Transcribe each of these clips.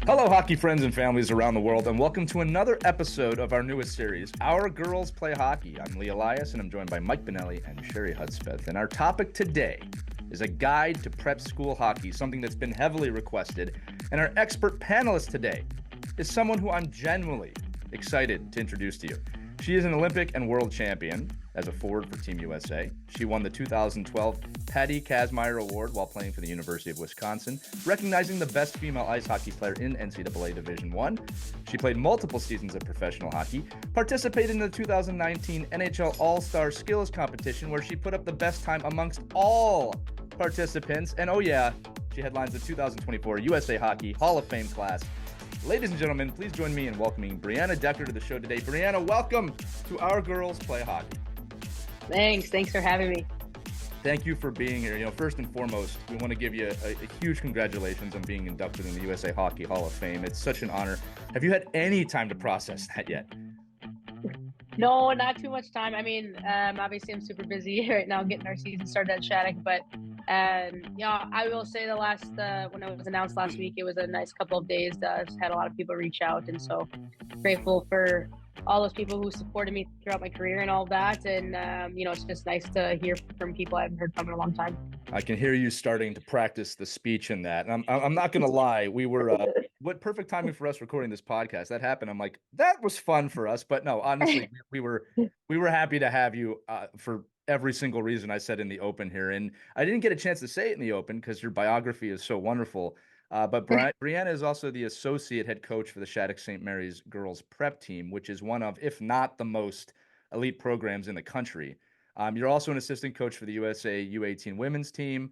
Hello, hockey friends and families around the world, and welcome to another episode of our newest series, Our Girls Play Hockey. I'm Lee Elias, and I'm joined by Mike Benelli and Sherry Hudspeth. And our topic today is a guide to prep school hockey, something that's been heavily requested. And our expert panelist today is someone who I'm genuinely excited to introduce to you. She is an Olympic and world champion as a forward for Team USA. She won the 2012 Patty Kazmaier Award while playing for the University of Wisconsin, recognizing the best female ice hockey player in NCAA Division I. She played multiple seasons of professional hockey, participated in the 2019 NHL All-Star Skills Competition, where she put up the best time amongst all participants. And oh yeah, she headlines the 2024 USA Hockey Hall of Fame class. Ladies and gentlemen, please join me in welcoming Brianna Decker to the show today. Brianna, welcome to Our Girls Play Hockey. Thanks for having me. Thank you for being here. First and foremost, we want to give you a huge congratulations on being inducted in the USA Hockey Hall of Fame. It's such an honor. Have you had any time to process that yet? No, not too much time. I mean, obviously I'm super busy right now getting our season started at Shattuck, but I will say the last when it was announced last week, it was a nice couple of days. Just had a lot of people reach out, and so grateful for all those people who supported me throughout my career and all of that. And it's just nice to hear from people I haven't heard from in a long time. I can hear you starting to practice the speech in that. And I'm not going to lie. We were what perfect timing for us recording this podcast. That happened. I'm like, that was fun for us. But no, honestly, we were happy to have you for every single reason I said in the open here. And I didn't get a chance to say it in the open because your biography is so wonderful. But Brianna is also the associate head coach for the Shattuck-St. Mary's girls prep team, which is one of, if not the most elite programs in the country. You're also an assistant coach for the USA U18 women's team.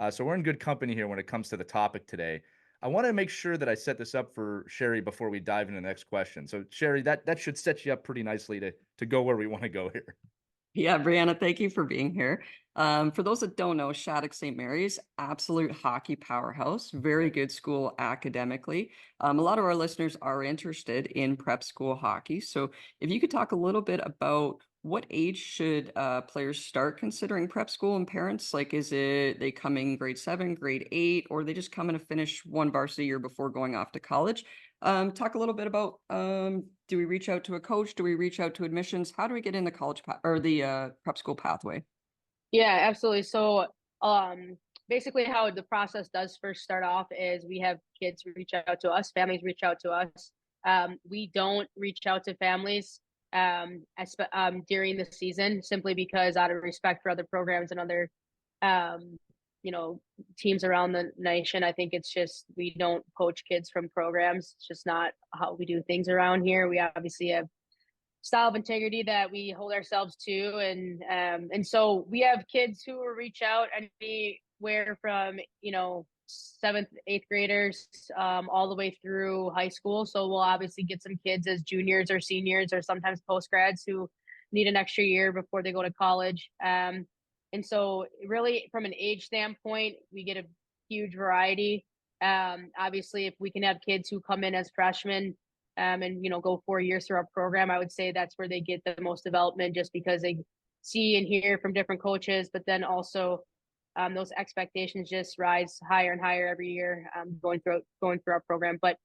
So we're in good company here when it comes to the topic today. I want to make sure that I set this up for Sherry before we dive into the next question. So Sherry, that should set you up pretty nicely to go where we want to go here. Yeah, Brianna, thank you for being here. For those that don't know, Shattuck-St. Mary's, absolute hockey powerhouse, very good school academically. A lot of our listeners are interested in prep school hockey. So if you could talk a little bit about what age should players start considering prep school, and parents, like, is it they coming grade 7, grade 8, or they just coming to finish one varsity year before going off to college? Talk a little bit about, do we reach out to a coach? Do we reach out to admissions? How do we get in the college or the prep school pathway? Yeah, absolutely. So basically how the process does first start off is we have kids reach out to us, families reach out to us. We don't reach out to families during the season, simply because out of respect for other programs and other teams around the nation. I think it's just, we don't poach kids from programs. It's just not how we do things around here. We obviously have style of integrity that we hold ourselves to. And so we have kids who will reach out anywhere from, 7th, 8th graders, all the way through high school. So we'll obviously get some kids as juniors or seniors or sometimes post-grads who need an extra year before they go to college. And so really from an age standpoint, we get a huge variety. Obviously, if we can have kids who come in as freshmen and, go 4 years through our program, I would say that's where they get the most development, just because they see and hear from different coaches, but then also those expectations just rise higher and higher every year going through our program. But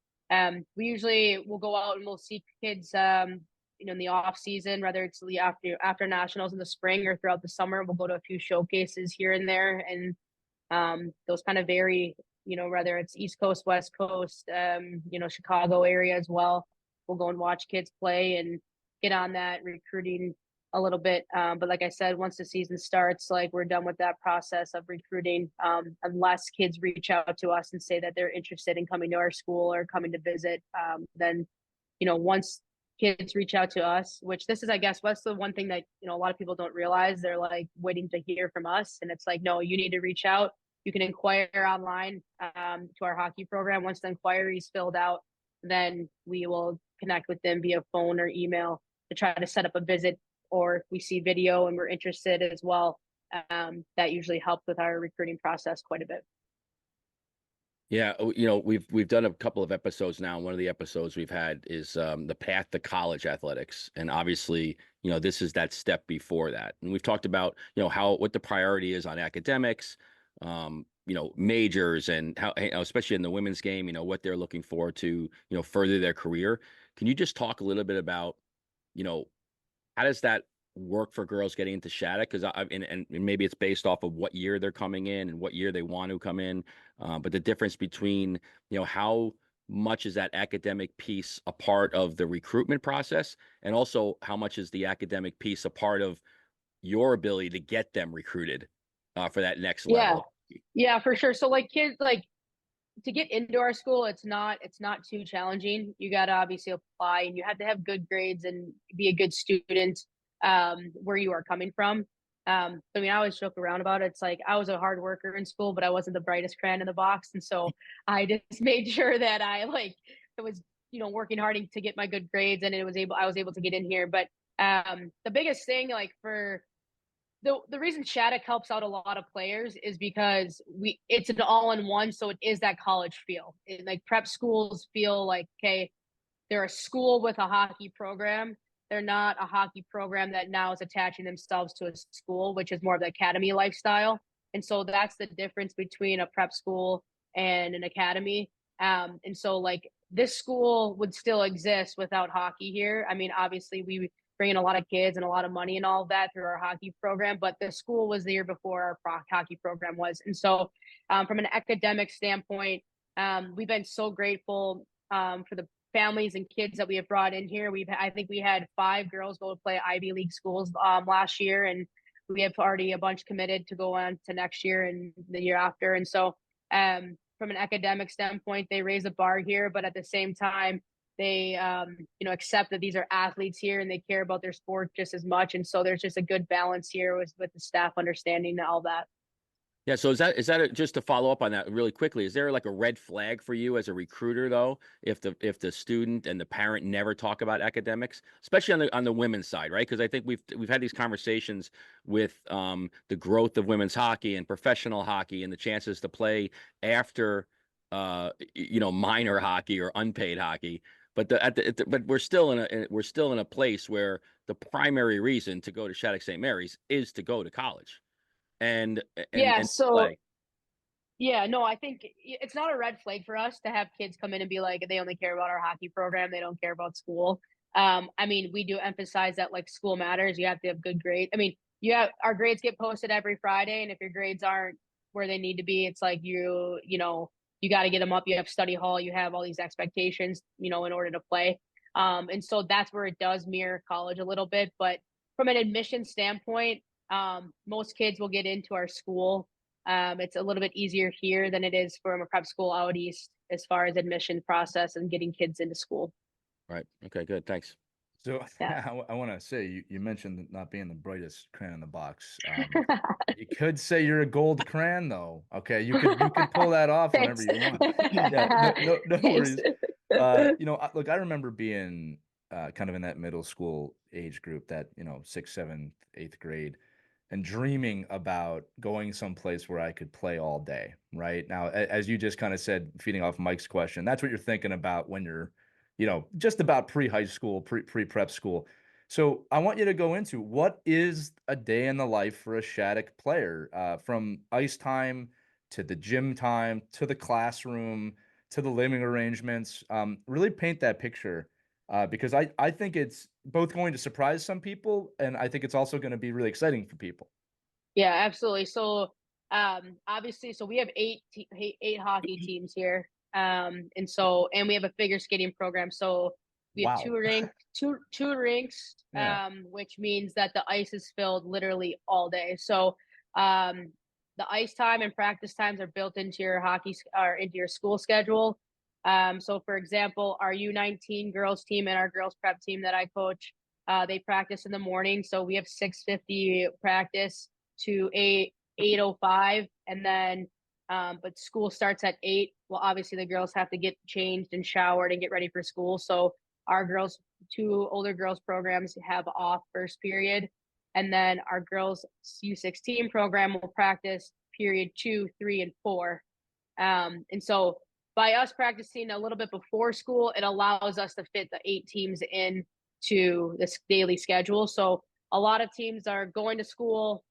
we usually will go out and we'll see kids in the off season, whether it's the after nationals in the spring or throughout the summer. We'll go to a few showcases here and there, and those kind of vary, whether it's East Coast, West Coast, Chicago area as well. We'll go and watch kids play and get on that recruiting a little bit. But like I said, once the season starts, like, we're done with that process of recruiting, unless kids reach out to us and say that they're interested in coming to our school or coming to visit. Then, once kids reach out to us, which this is, I guess, what's the one thing that, a lot of people don't realize, they're like waiting to hear from us. And it's like, no, you need to reach out. You can inquire online to our hockey program. Once the inquiry is filled out, then we will connect with them via phone or email to try to set up a visit. Or if we see video and we're interested as well, that usually helps with our recruiting process quite a bit. Yeah, we've done a couple of episodes now. One of the episodes we've had is the path to college athletics, and obviously, this is that step before that. And we've talked about, what the priority is on academics, majors and how, especially in the women's game, what they're looking for to, further their career. Can you just talk a little bit about, you know, how does that work for girls getting into Shattuck? Because and maybe it's based off of what year they're coming in and what year they want to come in. But the difference between, how much is that academic piece a part of the recruitment process, and also how much is the academic piece a part of your ability to get them recruited for that next Yeah. level? Yeah, for sure. So like kids, like to get into our school, it's not too challenging. You got to obviously apply, and you have to have good grades and be a good student where you are coming from. I mean, I always joke around about it. It's like I was a hard worker in school, but I wasn't the brightest crayon in the box, and so I just made sure that I like it was working hard to get my good grades, and I was able to get in here. But the biggest thing like for the reason Shattuck helps out a lot of players is because it's an all-in-one, so it is that college feel. Like prep schools feel like, okay, they're a school with a hockey program. They're not a hockey program that now is attaching themselves to a school, which is more of the academy lifestyle. And so that's the difference between a prep school and an academy. And so like this school would still exist without hockey here. I mean, obviously we bring in a lot of kids and a lot of money and all of that through our hockey program, but the school was the year before our hockey program was. And so from an academic standpoint, we've been so grateful for the families and kids that we have brought in here. I think we had 5 girls go to play Ivy League schools last year, and we have already a bunch committed to go on to next year and the year after. And so from an academic standpoint, they raise the bar here, but at the same time, they accept that these are athletes here and they care about their sport just as much. And so there's just a good balance here with the staff understanding all that. Yeah. So just to follow up on that really quickly, is there like a red flag for you as a recruiter though, if the student and the parent never talk about academics, especially on the women's side, right? Because I think we've had these conversations with the growth of women's hockey and professional hockey and the chances to play after minor hockey or unpaid hockey. But but we're still in a place where the primary reason to go to Shattuck-St. Mary's is to go to college and Yeah. and So play. yeah, no, I think it's not a red flag for us to have kids come in and be like, they only care about our hockey program. They don't care about school. I mean, we do emphasize that like school matters. You have to have good grades. I mean, our grades get posted every Friday. And if your grades aren't where they need to be, it's like, you got to get them up. You have study hall, you have all these expectations, in order to play. And so that's where it does mirror college a little bit. But from an admission standpoint, most kids will get into our school. It's a little bit easier here than it is from a prep school out east as far as admission process and getting kids into school. Right. Okay, good. Thanks. So Yeah. I want to say you mentioned not being the brightest crayon in the box. You could say you're a gold crayon though. Okay, you could pull that off whenever Thanks. you want. Yeah, no Thanks. worries. Look, I remember being kind of in that middle school age group, that 6th, 7th, 8th grade, and dreaming about going someplace where I could play all day. Right now, as you just kind of said, feeding off Mike's question, that's what you're thinking about when you're just about pre-high school, pre-prep school. So I want you to go into what is a day in the life for a Shattuck player, from ice time to the gym time to the classroom to the living arrangements. Really paint that picture, because I think it's both going to surprise some people, and I think it's also going to be really exciting for people. Yeah, absolutely. So, obviously, so we have eight hockey teams here. And we have a figure skating program. So we have Wow. two rinks, Yeah. which means that the ice is filled literally all day. So, the ice time and practice times are built into your into your school schedule. So for example, our U19 girls team and our girls prep team that I coach, they practice in the morning. So we have 6:50 practice to 8:05, and then but school starts at 8. Well, obviously the girls have to get changed and showered and get ready for school. So our two older girls programs have off first period, and then our girls U16 program will practice period 2, 3, and 4. And so by us practicing a little bit before school, it allows us to fit the 8 teams in to this daily schedule. So a lot of teams are going to school,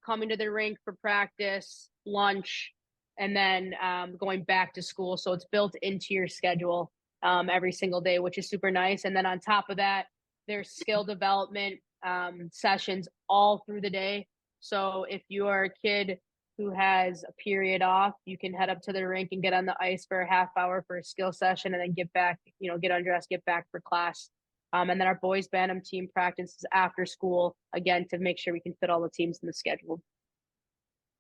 coming to the rink for practice, lunch, and then going back to school. So it's built into your schedule every single day, which is super nice. And then on top of that, there's skill development sessions all through the day. So if you are a kid who has a period off, you can head up to the rink and get on the ice for a half hour for a skill session and then get back, get undressed, get back for class. And then our boys Bantam team practices after school, again, to make sure we can fit all the teams in the schedule.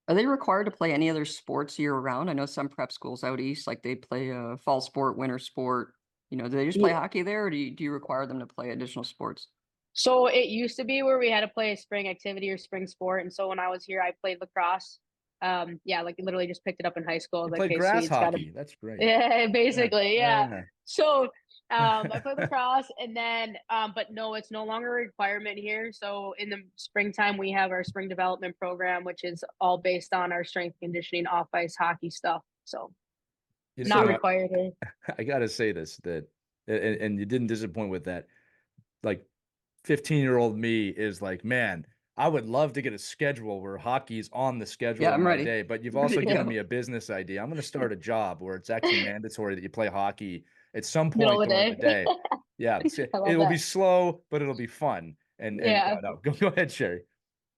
Are they required to play any other sports year round? I know some prep schools out east, like they play a fall sport, winter sport. Do they just play hockey there, or do you require them to play additional sports? So it used to be where we had to play a spring activity or spring sport. And so when I was here, I played lacrosse. Like literally just picked it up in high school. You Like, played okay, grass sweet, hockey. That's great. Yeah, basically, yeah. So I played Yeah. lacrosse, and then but no, it's no longer a requirement here. So in the springtime, we have our spring development program, which is all based on our strength conditioning, off ice hockey stuff. So not required here. I gotta say this, that and you didn't disappoint with that. Like 15-year-old me is like, man, I would love to get a schedule where hockey's on the schedule Yeah, in I'm my ready. day, but you've Ready also to given go. me a business idea. I'm going to start a job where it's actually mandatory that you play hockey at some Middle point of the during the day. day. Yeah, I love it will be that. slow, but it'll be fun. And Yeah. no, go ahead, Sherry.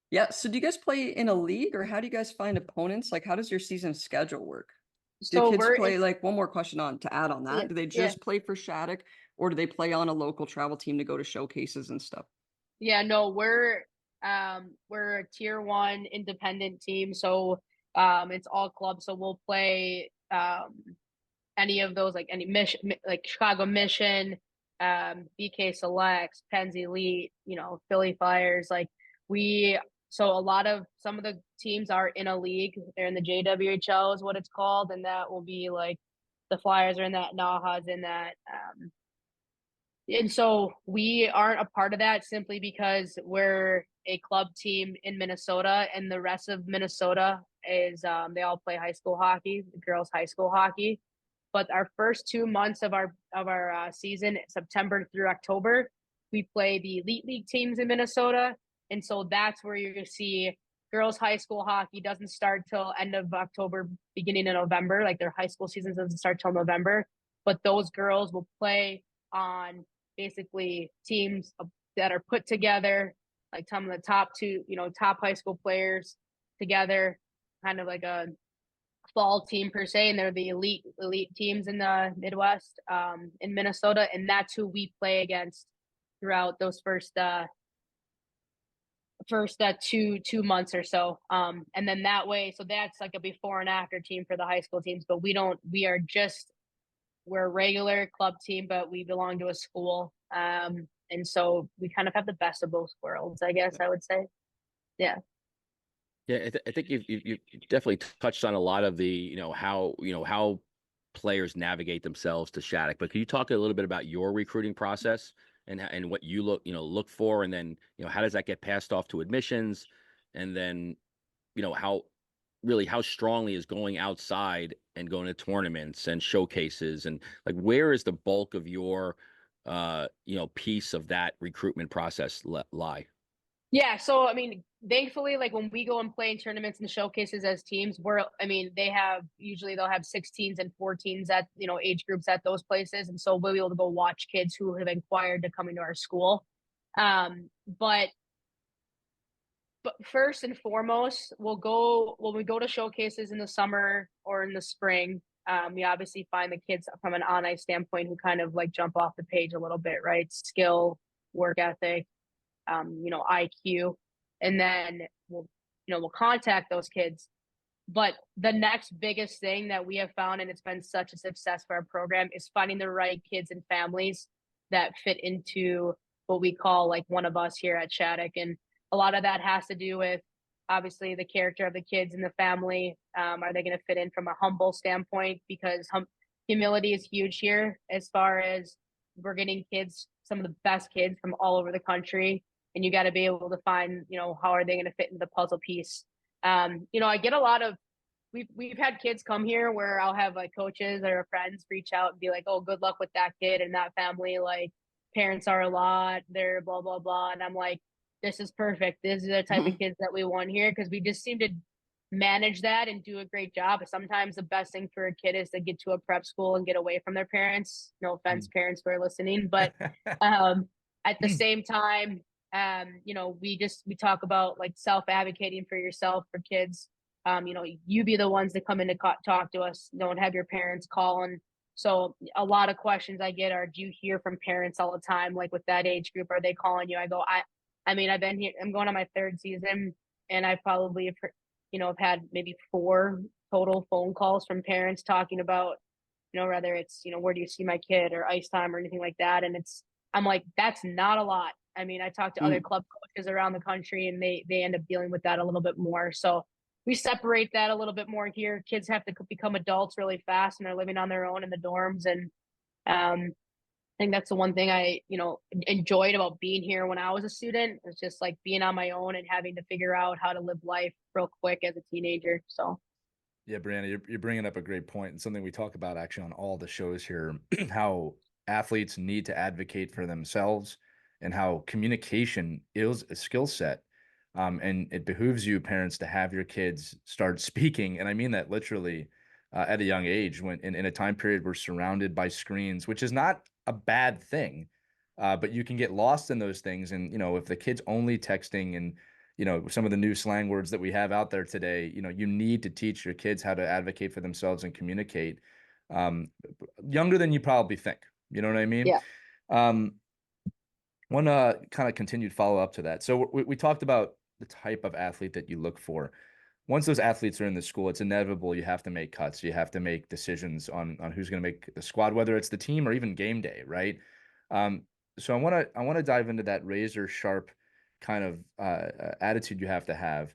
Yeah. So do you guys play in a league, or how do you guys find opponents? Like, how does your season schedule work? Do So kids play, it's like, one more question on to add on that? Do they yeah. just play for Shattuck, or do they play on a local travel team to go to showcases and stuff? Yeah, no, we're a tier 1 independent team. So it's all clubs. So we'll play any of those, like any mission, like Chicago Mission, BK Selects, Penn's Elite, Philly Flyers. Like so some of the teams are in a league. They're in the JWHL is what it's called, and that will be like the Flyers are in that, Naha's in that. And so we aren't a part of that simply because we're a club team in Minnesota, and the rest of Minnesota is they all play high school hockey, girls high school hockey. But our first 2 months of our season, September through October, we play the elite league teams in Minnesota, and so that's where you see girls high school hockey doesn't start till end of October, beginning of November. Like their high school season doesn't start till November, but those girls will play on basically teams that are put together, like some of the top top high school players together, kind of like a fall team per se, and they're the elite teams in the Midwest, in Minnesota, and that's who we play against throughout those first 2 months or so, and then that way, so that's like a before and after team for the high school teams. But we're a regular club team, but we belong to a school. And so we kind of have the best of both worlds, I guess I would say. Yeah. Yeah, I think you've definitely touched on a lot of the, how players navigate themselves to Shattuck. But can you talk a little bit about your recruiting process and what you look for, and then, how does that get passed off to admissions, and then, how strongly is going outside and going to tournaments and showcases, and like, where is the bulk of your piece of that recruitment process lie? Yeah. So, I mean, thankfully, like when we go and play in tournaments and showcases as teams, they'll have 16s and 14s at, age groups at those places. And so we'll be able to go watch kids who have inquired to come into our school. But first and foremost, when we go to showcases in the summer or in the spring, we obviously find the kids from an on-ice standpoint who kind of like jump off the page a little bit, right? Skill, work ethic, IQ, and then we'll contact those kids. But the next biggest thing that we have found, and it's been such a success for our program, is finding the right kids and families that fit into what we call like one of us here at Shattuck. And a lot of that has to do with obviously the character of the kids and the family. Are they going to fit in from a humble standpoint? Because humility is huge here, as far as we're getting kids, some of the best kids from all over the country. And you got to be able to find, how are they going to fit into the puzzle piece? I get a lot of, we've had kids come here where I'll have like coaches or friends reach out and be like, oh, good luck with that kid and that family. Like parents are a lot, they're blah, blah, blah. And I'm like, this is perfect. This is the type of kids that we want here. Cause we just seem to manage that and do a great job. Sometimes the best thing for a kid is to get to a prep school and get away from their parents. No offense, parents, who are listening, but at the same time, we talk about like self-advocating for yourself for kids. You be the ones that come in to talk to us. Don't have your parents calling. So a lot of questions I get are, do you hear from parents all the time? Like with that age group, are they calling you? I go, I mean, I've been here, I'm going on my third season, and I probably have, I've had maybe 4 total phone calls from parents talking about, whether it's, where do you see my kid or ice time or anything like that. And I'm like, that's not a lot. I mean, I talk to other club coaches around the country, and they end up dealing with that a little bit more. So we separate that a little bit more here. Kids have to become adults really fast, and they're living on their own in the dorms. And I think that's the one thing I, enjoyed about being here when I was a student. It's just like being on my own and having to figure out how to live life real quick as a teenager. So. Yeah, Brianna, you're bringing up a great point, and something we talk about actually on all the shows here, how athletes need to advocate for themselves and how communication is a skill set. And it behooves you, parents, to have your kids start speaking. And I mean that literally at a young age, when in a time period we're surrounded by screens, which is not a bad thing. But you can get lost in those things. And, if the kid's only texting and, some of the new slang words that we have out there today, you need to teach your kids how to advocate for themselves and communicate younger than you probably think. You know what I mean? Yeah. One kind of continued follow up to that. So we talked about the type of athlete that you look for. Once those athletes are in the school, it's inevitable you have to make cuts. You have to make decisions on who's going to make the squad, whether it's the team or even game day, right? So I want to dive into that razor sharp kind of attitude you have to have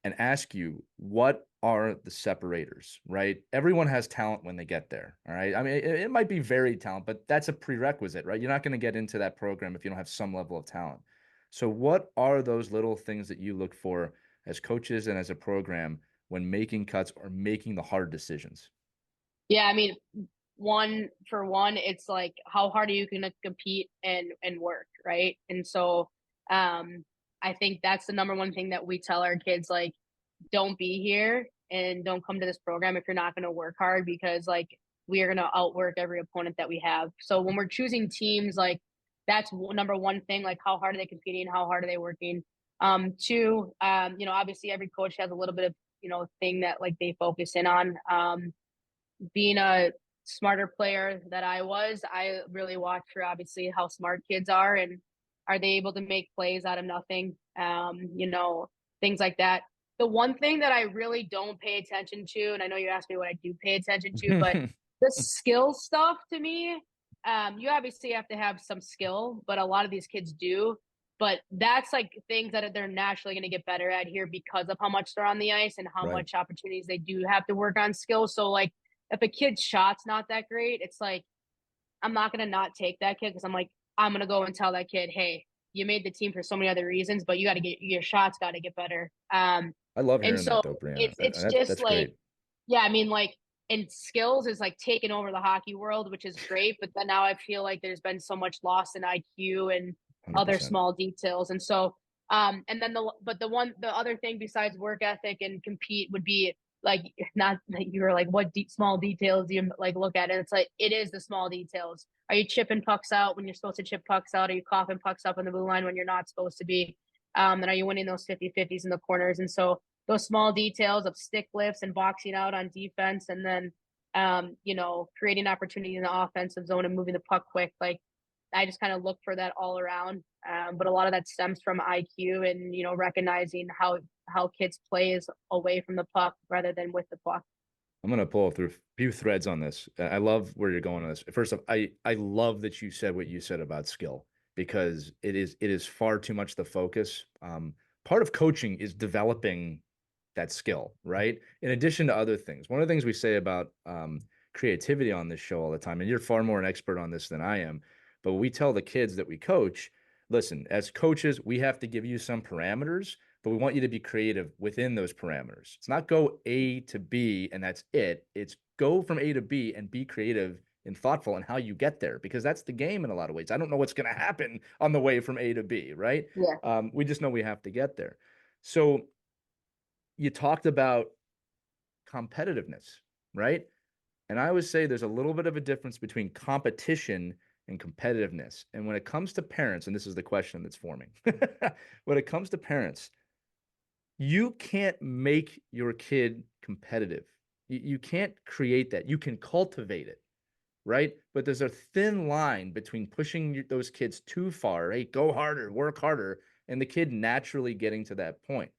and ask you, what are the separators, right? Everyone has talent when they get there, all right? I mean, it might be varied talent, but that's a prerequisite, right? You're not going to get into that program if you don't have some level of talent. So what are those little things that you look for as coaches and as a program when making cuts or making the hard decisions? Yeah, I mean, it's like, how hard are you going to compete and work, right? And so I think that's the number one thing that we tell our kids, like, don't be here and don't come to this program if you're not going to work hard, because like we are going to outwork every opponent that we have. So when we're choosing teams, like that's number one thing, like how hard are they competing? How hard are they working? Two, obviously every coach has a little bit of, thing that like they focus in on. Being a smarter player that I really watch for obviously how smart kids are, and are they able to make plays out of nothing? Things like that. The one thing that I really don't pay attention to, and I know you asked me what I do pay attention to, but the skill stuff to me, you obviously have to have some skill, but a lot of these kids do. But that's like things that they're naturally going to get better at here because of how much they're on the ice and how Right. much opportunities they do have to work on skills. So like if a kid's shot's not that great, it's like, I'm not going to not take that kid, because I'm like, I'm going to go and tell that kid, hey, you made the team for so many other reasons, but you got to get your shots, got to get better. I love And hearing so that though, Brianna. it's just That's like, great. yeah, I mean, like, and skills is like taking over the hockey world, which is great. But then now I feel like there's been so much lost in IQ and other 100%. small details. And so, and then the other thing besides work ethic and compete would be like, not like you were like, what small details do you like look at? And it's like, it is the small details. Are you chipping pucks out when you're supposed to chip pucks out? Are you coughing pucks up on the blue line when you're not supposed to be? And are you winning those 50-50s in the corners? And so those small details of stick lifts and boxing out on defense, and then creating opportunity in the offensive zone and moving the puck quick. Like I just kind of look for that all around. But a lot of that stems from IQ and, recognizing how kids play is away from the puck rather than with the puck. I'm going to pull through a few threads on this. I love where you're going on this. First off, I love that you said what you said about skill, because it is far too much the focus. Part of coaching is developing that skill, right? In addition to other things. One of the things we say about creativity on this show all the time, and you're far more an expert on this than I am, but we tell the kids that we coach, listen, as coaches, we have to give you some parameters, but we want you to be creative within those parameters. It's not go A to B and that's it. It's go from A to B and be creative and thoughtful in how you get there, because that's the game in a lot of ways. I don't know what's going to happen on the way from A to B, right? Yeah. We just know we have to get there. So you talked about competitiveness, right? And I always say there's a little bit of a difference between competition and competitiveness. And when it comes to parents, and this is the question that's forming, when it comes to parents, you can't make your kid competitive. You can't create that. You can cultivate it, right? But there's a thin line between pushing those kids too far, right? Go harder, work harder, and the kid naturally getting to that point.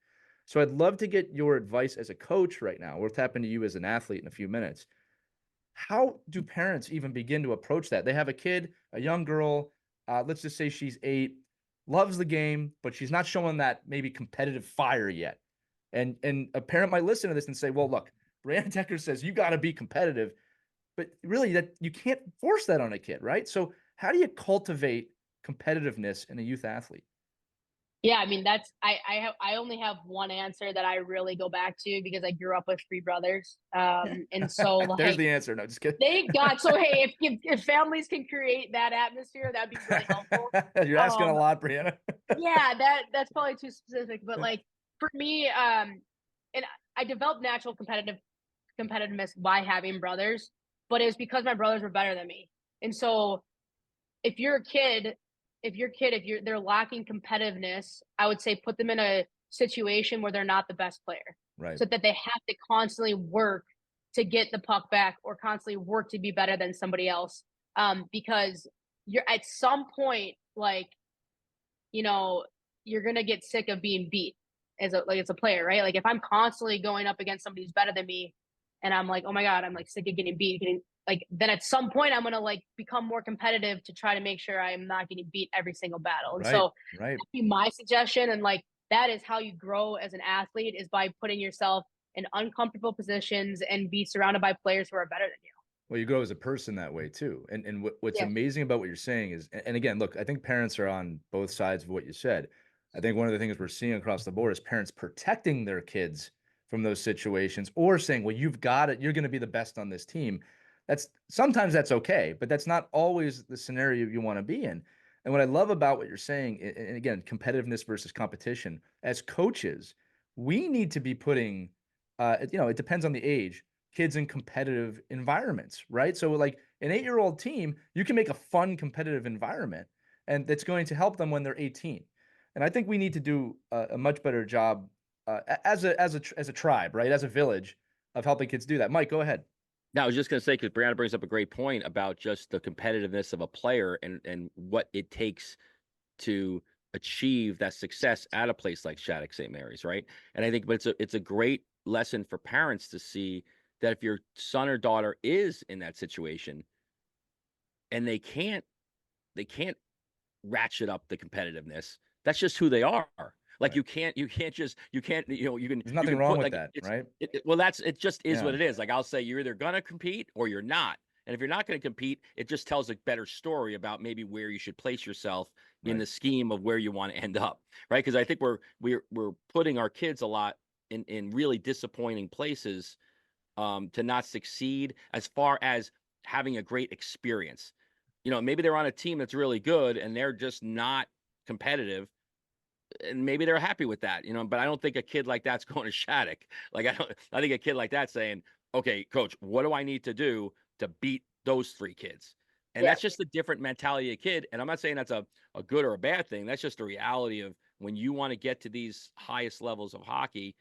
So I'd love to get your advice as a coach right now. We'll tap into you as an athlete in a few minutes. How do parents even begin to approach that? They have a kid, a young girl, let's just say she's 8, loves the game, but she's not showing that maybe competitive fire yet. And a parent might listen to this and say, well, look, Brianna Decker says you got to be competitive, but really that you can't force that on a kid, right? So how do you cultivate competitiveness in a youth athlete? Yeah, I mean I only have one answer that I really go back to because I grew up with 3 brothers. And so There's like the answer. No, just kidding. thank God. So hey, if families can create that atmosphere, that'd be really helpful. You're asking a lot, Brianna. Yeah, that's probably too specific, but like for me, and I developed natural competitiveness by having brothers, but it's because my brothers were better than me. And so if you're a kid, if they're lacking competitiveness, I would say put them in a situation where they're not the best player. Right. So that they have to constantly work to get the puck back or constantly work to be better than somebody else. Because you're at some point, like, you know, you're gonna get sick of being beat as a player, right? Like if I'm constantly going up against somebody who's better than me and I'm like, oh my God, I'm like sick of getting beat, like then at some point I'm gonna like become more competitive to try to make sure I'm not getting beat every single battle. And Right. so Right. that'd be my suggestion. And like that is how you grow as an athlete, is by putting yourself in uncomfortable positions and be surrounded by players who are better than you. Well, you grow as a person that way too. And what's Yeah. amazing about what you're saying is, and again, look, I think parents are on both sides of what you said. I think one of the things we're seeing across the board is parents protecting their kids from those situations or saying, well, you've got it, you're going to be the best on this team. That's sometimes that's okay, but that's not always the scenario you want to be in. And what I love about what you're saying, and again, competitiveness versus competition, as coaches, we need to be putting, it depends on the age, kids in competitive environments, right? So like an 8-year-old team, you can make a fun competitive environment and that's going to help them when they're 18. And I think we need to do a much better job as a tribe, right? As a village of helping kids do that. Mike, go ahead. Now, I was just going to say, because Brianna brings up a great point about just the competitiveness of a player and what it takes to achieve that success at a place like Shattuck-St. Mary's, right? And I think, but it's a great lesson for parents to see that if your son or daughter is in that situation and they can't ratchet up the competitiveness, that's just who they are. Like Right. you can't you can There's you nothing can wrong put with like that, it's right? well, it just is Yeah. what it is. Like I'll say you're either gonna compete or you're not. And if you're not going to compete, it just tells a better story about maybe where you should place yourself in Right. the scheme of where you want to end up, right? Because I think we're putting our kids a lot in really disappointing places to not succeed as far as having a great experience. Maybe they're on a team that's really good and they're just not competitive, and maybe they're happy with that, but I don't think a kid like that's going to Shattuck. Like I think a kid like that saying, okay, coach, what do I need to do to beat those 3 kids? And Yeah. that's just a different mentality of kid. And I'm not saying that's a good or a bad thing. That's just the reality of when you want to get to these highest levels of hockey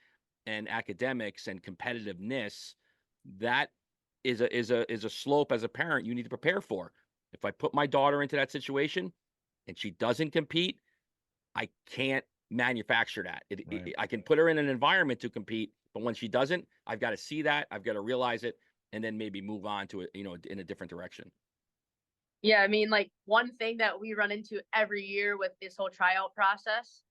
and academics and competitiveness, that is a slope as a parent you need to prepare for. If I put my daughter into that situation and she doesn't compete, I can't manufacture that. Right. I can put her in an environment to compete, but when she doesn't, I've got to see that, I've got to realize it, and then maybe move on to it, in a different direction. Yeah, I mean, like one thing that we run into every year with this whole tryout process,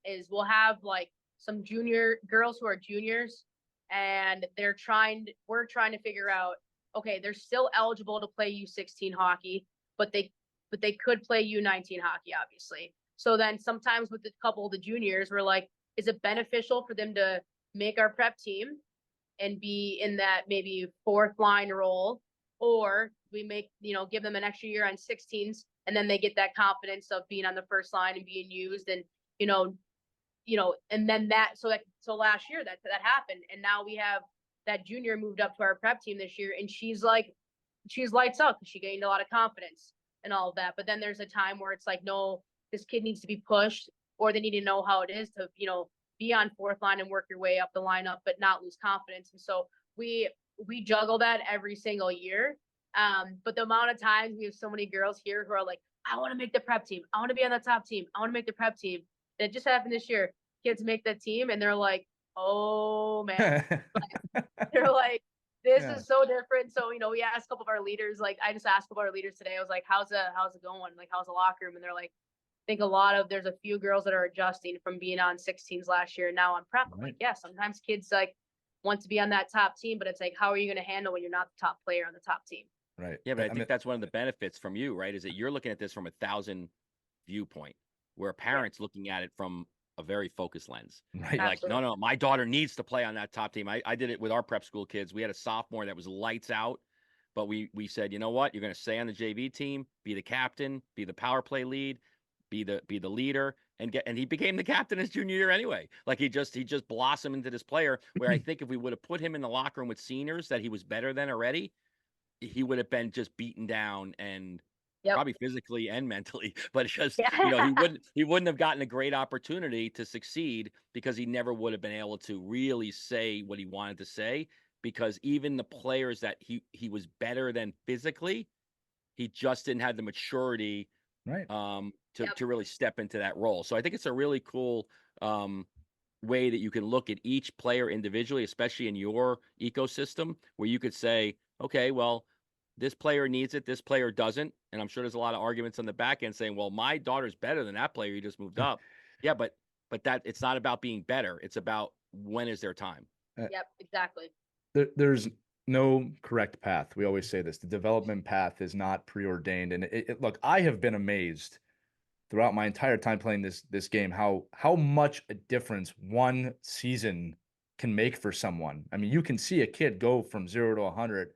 is we'll have like some junior girls who are juniors, and we're trying to figure out, okay, they're still eligible to play U16 hockey, but they could play U19 hockey, obviously. So then sometimes with a couple of the juniors, we're like, is it beneficial for them to make our prep team and be in that maybe 4th line role, or we give them an extra year on 16s and then they get that confidence of being on the first line and being used and and then so last year that happened, and now we have that junior moved up to our prep team this year, and she's lights up because she gained a lot of confidence and all of that. But then there's a time where it's like, no, this kid needs to be pushed, or they need to know how it is to, be on fourth line and work your way up the lineup, but not lose confidence. And so we juggle that every single year. But the amount of times we have so many girls here who are like, I want to make the prep team. I want to be on the top team. I want to make the prep team. And it just happened this year. Kids make that team and they're like, oh man, they're like, this is so different. So, we asked a couple of our leaders, like I just asked a couple of our leaders today. I was like, how's it going? Like, how's the locker room? And they're like, I think there's a few girls that are adjusting from being on 16s last year and now on prep. I'm like, yeah, sometimes kids like want to be on that top team, but it's like, how are you going to handle when you're not the top player on the top team? Right. Yeah, but I think that's one of the benefits from you, right? Is that you're looking at this from a 1,000 viewpoint, where a parent's looking at it from a very focused lens. Right. Like, no, my daughter needs to play on that top team. I did it with our prep school kids. We had a sophomore that was lights out, but we said, you know what? You're going to stay on the JV team, be the captain, be the power play lead, be the leader, and he became the captain his junior year anyway. Like he just blossomed into this player where I think if we would have put him in the locker room with seniors that he was better than already, he would have been just beaten down and probably physically and mentally, but just, he wouldn't have gotten a great opportunity to succeed because he never would have been able to really say what he wanted to say, because even the players that he was better than physically, he just didn't have the maturity to really step into that role. So I think it's a really cool way that you can look at each player individually, especially in your ecosystem, where you could say, okay, well, this player needs it, this player doesn't. And I'm sure there's a lot of arguments on the back end saying, well, my daughter's better than that player, he just moved up. Yeah, but that it's not about being better. It's about when is their time. Yep, exactly. There's no correct path. We always say this. The development path is not preordained. And look, I have been amazed throughout my entire time playing this game how much a difference one season can make for someone. I mean, you can see a kid go from 0 to 100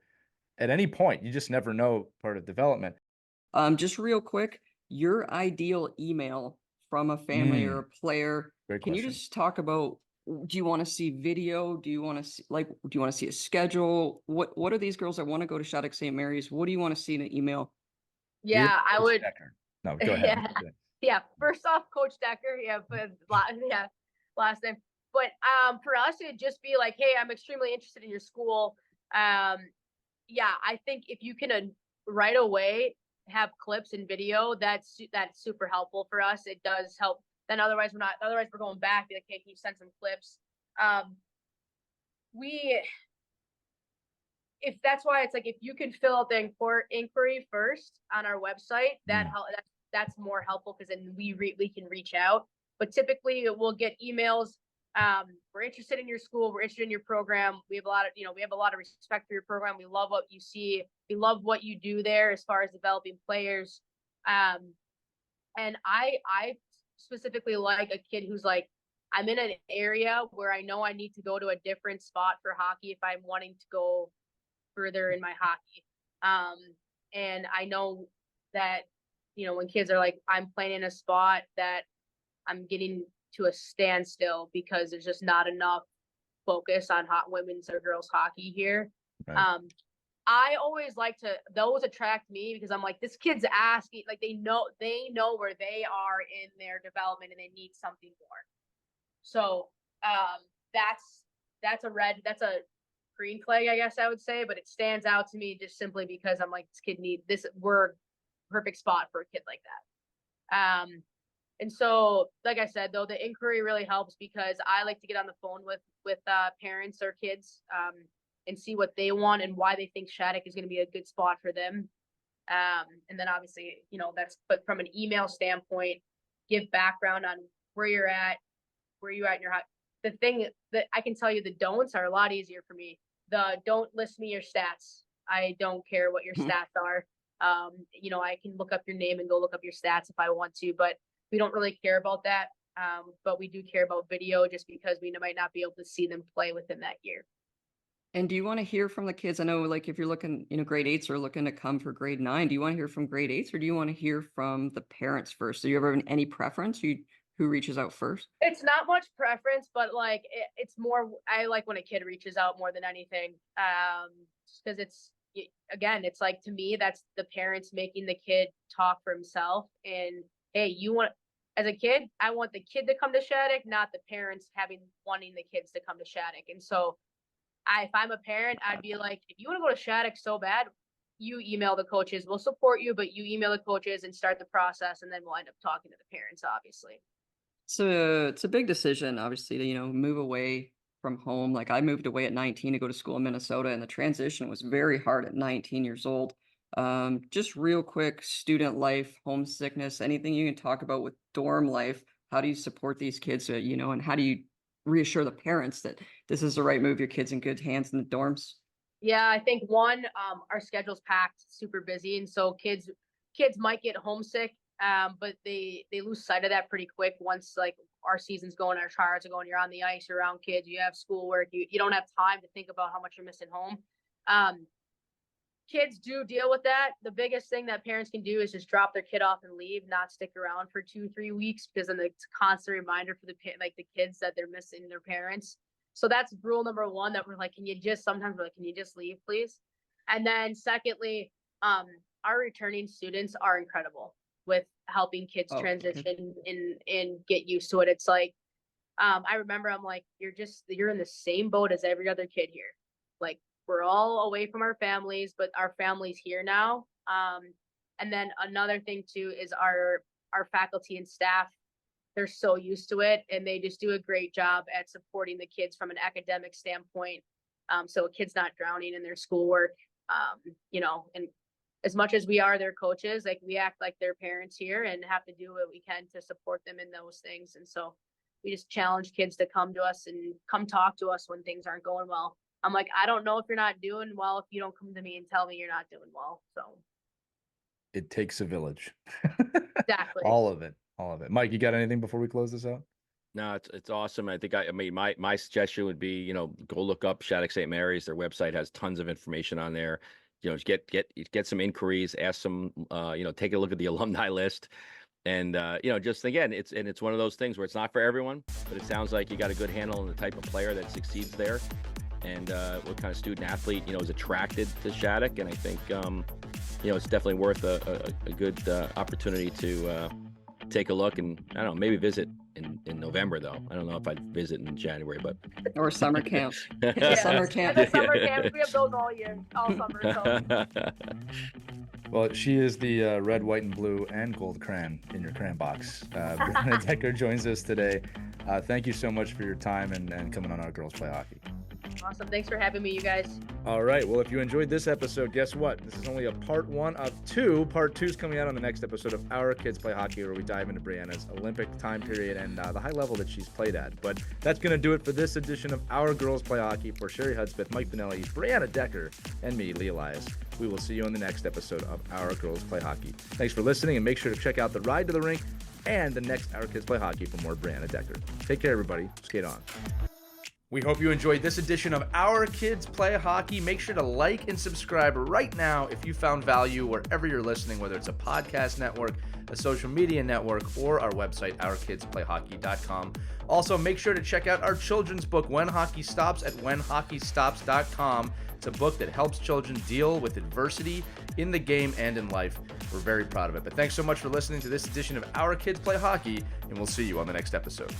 at any point. You just never know part of development. Just real quick, your ideal email from a family or a player. Great Can question. you just talk about, do you want to see video? Do you want to see, do you want to see a schedule? What are these girls that want to go to Shattuck-St. Mary's? What do you want to see in an email? Yeah, I would. Decker. No, go ahead. Yeah. First off, Coach Decker. Yeah, last name. But for us, it'd just be like, hey, I'm extremely interested in your school. Yeah, I think if you can right away have clips and video, that's super helpful for us. It does help. Then otherwise we're going back. Be like, hey, can you send some clips? If that's why it's like, if you can fill out the inquiry first on our website, that's more helpful, because then we can reach out. But typically we'll get emails. We're interested in your school. We're interested in your program. We have a lot of respect for your program. We love what you see. We love what you do there as far as developing players. And I specifically like a kid who's like, I'm in an area where I know I need to go to a different spot for hockey if I'm wanting to go further in my hockey. And I know that, when kids are like, I'm playing in a spot that I'm getting to a standstill because there's just not enough focus on women's or girls hockey here. Right. I always like those attract me because I'm like, this kid's asking, like they know where they are in their development and they need something more. So that's a green flag, I guess I would say, but it stands out to me just simply because I'm like, this kid we're perfect spot for a kid like that. And so, like I said, though, the inquiry really helps because I like to get on the phone with parents or kids and see what they want and why they think Shattuck is going to be a good spot for them. And then obviously, but from an email standpoint, give background on where you're at in your house. The thing that I can tell you, the don'ts are a lot easier for me. Don't list me your stats. I don't care what your stats are. I can look up your name and go look up your stats if I want to, but we don't really care about that. But we do care about video just because we might not be able to see them play within that year. And do you want to hear from the kids? I know, like, if you're looking, grade 8s are looking to come for grade 9, do you want to hear from grade 8s or do you want to hear from the parents first? Do you ever have any preference? Who who reaches out first? It's not much preference, but like it's more. I like when a kid reaches out more than anything, because again, it's like, to me, that's the parents making the kid talk for himself. And hey, as a kid, I want the kid to come to Shattuck, not the parents wanting the kids to come to Shattuck. And so, if I'm a parent, I'd be like, if you want to go to Shattuck so bad, you email the coaches. We'll support you, but you email the coaches and start the process, and then we'll end up talking to the parents, obviously. So it's a big decision, obviously, to, move away from home. Like, I moved away at 19 to go to school in Minnesota, and the transition was very hard at 19 years old. Just real quick, student life, homesickness, anything you can talk about with dorm life. How do you support these kids, and how do you reassure the parents that this is the right move, your kid's in good hands in the dorms? Yeah, I think our schedule's packed, super busy, and so kids might get homesick, but they lose sight of that pretty quick once, like, our season's going, our trials are going, you're on the ice, you're around kids, you have schoolwork, you don't have time to think about how much you're missing home. Kids do deal with that. The biggest thing that parents can do is just drop their kid off and leave, not stick around for 2-3 weeks, because then it's a constant reminder for the kids that they're missing their parents. So that's rule number one, that we're like, can you just leave, please? And then secondly, our returning students are incredible with helping kids transition and get used to it. It's like, I remember, I'm like, you're in the same boat as every other kid here. Like, we're all away from our families, but our family's here now. And then another thing too is our faculty and staff, they're so used to it, and they just do a great job at supporting the kids from an academic standpoint. So a kid's not drowning in their schoolwork, and as much as we are their coaches, like, we act like their parents here and have to do what we can to support them in those things. And so we just challenge kids to come to us and come talk to us when things aren't going well. I'm like, I don't know if you're not doing well if you don't come to me and tell me you're not doing well. So it takes a village. Exactly. All of it. Mike, you got anything before we close this out? No, it's awesome. I think my suggestion would be, go look up Shattuck-St. Mary's. Their website has tons of information on there. Get some inquiries, ask some, take a look at the alumni list. And, just again, it's one of those things where it's not for everyone, but it sounds like you got a good handle on the type of player that succeeds there, and what kind of student athlete, is attracted to Shattuck. And I think, it's definitely worth a good opportunity to take a look, and I don't know, maybe visit in November, though. I don't know if I'd visit in January, but or summer camps. Summer camp. Summer camps, we have those all year, all summer. So. Well, she is the red, white, and blue and gold crayon in your crayon box. Brianna Decker joins us today. Thank you so much for your time and coming on Our Girls Play Hockey. Awesome. Thanks for having me, you guys. All right. Well, if you enjoyed this episode, guess what? This is only a part 1 of 2. Part 2 is coming out on the next episode of Our Kids Play Hockey, where we dive into Brianna's Olympic time period and the high level that she's played at. But that's going to do it for this edition of Our Girls Play Hockey. For Sherry Hudspeth, Mike Benelli, Brianna Decker, and me, Lee Elias. We will see you on the next episode of Our Girls Play Hockey. Thanks for listening, and make sure to check out the Ride to the Rink and the next Our Kids Play Hockey for more Brianna Decker. Take care, everybody. Skate on. We hope you enjoyed this edition of Our Kids Play Hockey. Make sure to like and subscribe right now if you found value wherever you're listening, whether it's a podcast network, a social media network, or our website, ourkidsplayhockey.com. Also, make sure to check out our children's book, When Hockey Stops, at whenhockeystops.com. It's a book that helps children deal with adversity in the game and in life. We're very proud of it. But thanks so much for listening to this edition of Our Kids Play Hockey, and we'll see you on the next episode.